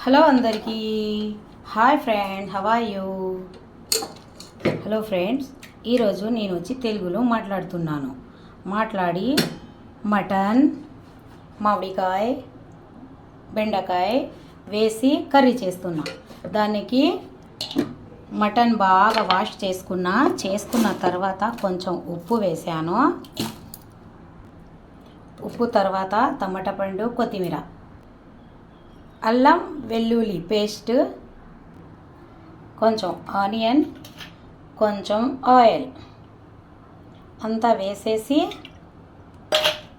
Hello అందరికీ hi friend, how are you? Hello friends, ఈరోజు నేను వచ్చి తెలుగులో మాట్లాడి మటన్, మామిడికాయ, బెండకాయ వేసి కర్రీ చేస్తున్నా. దానికి మటన్ బాగా వాష్ చేసుకున్న తర్వాత కొంచెం ఉప్పు వేసాను. ఉప్పు తర్వాత టమాటా పండు, కొత్తిమీర, అల్లం వెల్లుల్లి పేస్ట్, కొంచెం ఆనియన్, కొంచెం ఆయిల్ అంతా వేసేసి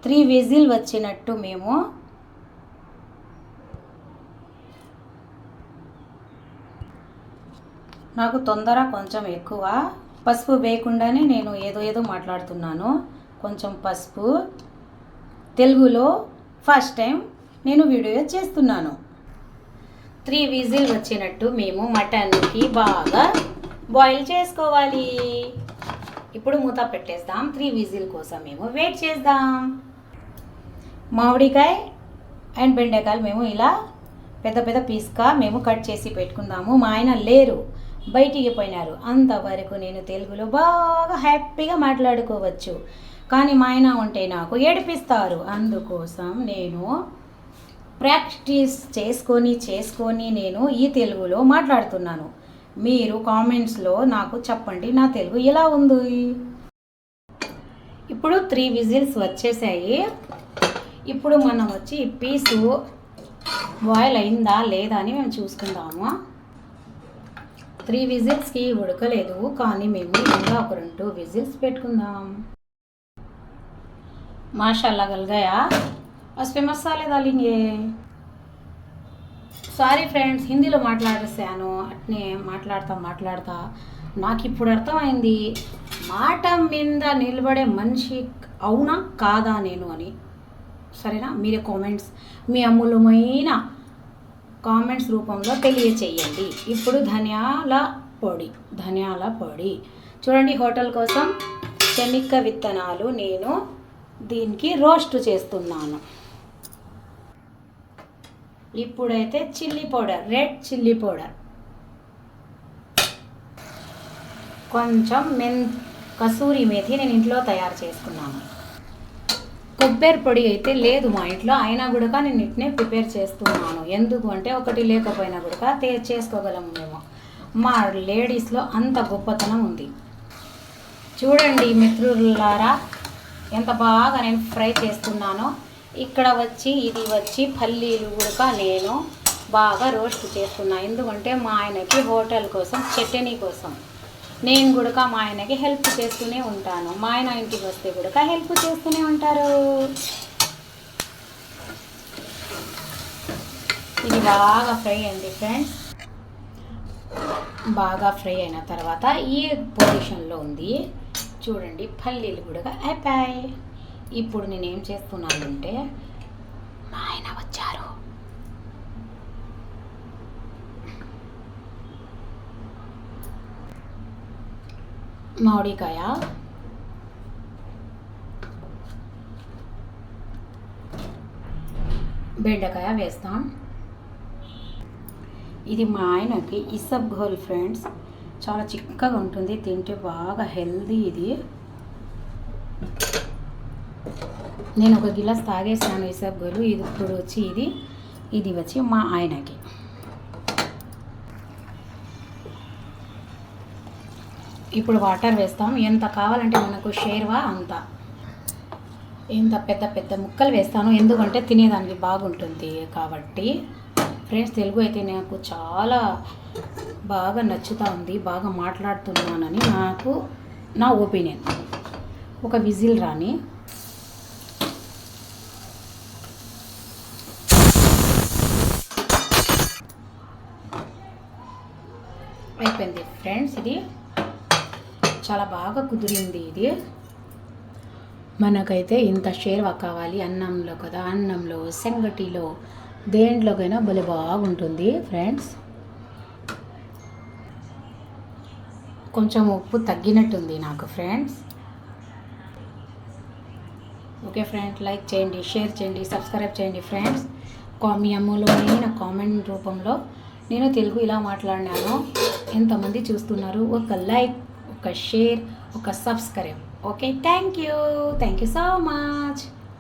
3 విజిల్ వచ్చినట్టు మేము నాకు తొందర కొంచెం ఎక్కువ పసుపు వేయకుండానే నేను ఏదో మాట్లాడుతున్నాను. కొంచెం పసుపు, తెలుగులో ఫస్ట్ టైం నేను వీడియో చేస్తున్నాను. 3 విజిల్ వచ్చినట్టు మేము మటన్కి బాగా బాయిల్ చేసుకోవాలి. ఇప్పుడు మూత పెట్టేద్దాం. 3 విజిల్ కోసం మేము వెయిట్ చేద్దాం. మామిడికాయ అండ్ బెండకాయలు మేము ఇలా పెద్ద పీస్గా మేము కట్ చేసి పెట్టుకుందాము. మా ఆయన లేరు, బయటికి పోయినారు. అంతవరకు నేను తెలుగులో బాగా హ్యాపీగా మాట్లాడుకోవచ్చు. కానీ మా ఆయన ఉంటే నాకు ఏడిపిస్తారు. అందుకోసం నేను ప్రాక్టీస్ చేసుకొని నేను ఈ తెలుగులో మాట్లాడుతున్నాను. మీరు కామెంట్స్లో నాకు చెప్పండి నా తెలుగు ఎలా ఉంది. ఇప్పుడు 3 విజిల్స్ వచ్చేసాయి. ఇప్పుడు మనం వచ్చి ఈ పీసు బాయిల్ అయిందా లేదా అని మేము చూసుకుందాము. 3 విజిల్స్కి ఉడకలేదు, కానీ మేము ఇంకా ఒక 2 విజిల్స్ పెట్టుకుందాం. माशाल्लाह गल गया. उस पर मसाले डालेंगे. సారీ ఫ్రెండ్స్, హిందీలో మాట్లాడేసాను. అట్నే మాట్లాడతా నాకు ఇప్పుడు అర్థమైంది మాట మీద నిలబడే మనిషి అవునా కాదా నేను అని. సరేనా? మీరే కామెంట్స్, మీ అమూల్యమైన కామెంట్స్ రూపంలో తెలియచేయండి. ఇప్పుడు ధనియాల పొడి చూడండి. హోటల్ కోసం శనగ విత్తనాలు నేను దీనికి రోస్ట్ చేస్తున్నాను. ఇప్పుడైతే chilli powder, red chilli powder, కొంచెం కసూరి మేథి నేను ఇంట్లో తయారు చేసుకున్నాను. కొబ్బరి పొడి అయితే లేదు మా ఇంట్లో, అయినా కూడా నేను ఇట్నే ప్రిపేర్ చేస్తున్నాను. ఎందుకు అంటే ఒకటి లేకపోయినా కూడా చేసుకోగలము మేము. మా లేడీస్లో అంత గొప్పతనం ఉంది. చూడండి మిత్రులారా, ఎంత బాగా నేను ఫ్రై చేస్తున్నానో. ఇక్కడ ఇది వచ్చి పల్లీలు కూడా నేను బాగా రోస్ట్ చేస్తున్నా. ఎందుకంటే మా ఆయనకి హోటల్ కోసం చట్నీ కోసం నేను కూడా మా ఆయనకి హెల్ప్ చేస్తూనే ఉంటాను. మా ఆయన ఇంటికి వస్తే కూడా హెల్ప్ చేస్తూనే ఉంటారు. ఇది బాగా ఫ్రై అయింది ఫ్రెండ్స్. బాగా ఫ్రై అయిన తర్వాత ఈ పొజిషన్లో ఉంది చూడండి. పల్లీలు కూడా అయిపోయాయి. ఇప్పుడు నేనేం చేస్తున్నానంటే, మా ఆయన వచ్చారు. మామిడికాయ, బెండకాయ వేస్తాం. ఇది మా ఆయనకి ఇసబ్గోల్ ఫ్రెండ్స్, చాలా చిక్కగా ఉంటుంది, తింటే బాగా హెల్దీ. ఇది నేను ఒక గిలాస్ తాగేసాను ఇసబ్గోలు. ఇది ఇప్పుడు వచ్చి ఇది వచ్చి మా ఆయనకి. ఇప్పుడు వాటర్ వేస్తాం. ఎంత కావాలంటే మనకు షేర్వా అంత, ఎంత పెద్ద ముక్కలు వేస్తాను, ఎందుకంటే తినేదానికి బాగుంటుంది కాబట్టి. ఫ్రెండ్స్, తెలుగు అయితే నాకు చాలా బాగా నచ్చుతూ ఉంది, బాగా మాట్లాడుతున్నానని నాకు నా ఒపీనియన్. ఒక విజిల్ రాని. అయిపోయింది ఫ్రెండ్స్. ఇది చాలా బాగా కుదిరింది. ఇది మనకైతే ఇంత షేర్వా కావాలి అన్నంలో కదా, అన్నంలో, సంగటిలో, దేంట్లోకైనా భలే బాగుంటుంది ఫ్రెండ్స్. కొంచెం ఉప్పు తగ్గినట్టుంది నాకు ఫ్రెండ్స్. ఓకే ఫ్రెండ్స్, లైక్ చేయండి, షేర్ చేయండి, సబ్స్క్రైబ్ చేయండి ఫ్రెండ్స్. మీ అమ్మలోనే నా కామెంట్ రూపంలో నేను తెలుగు ఇలా మాట్లాడినాను. ఎంతమంది చూస్తున్నారు? ఒక లైక్, ఒక షేర్, ఒక subscribe. Okay, thank you so much.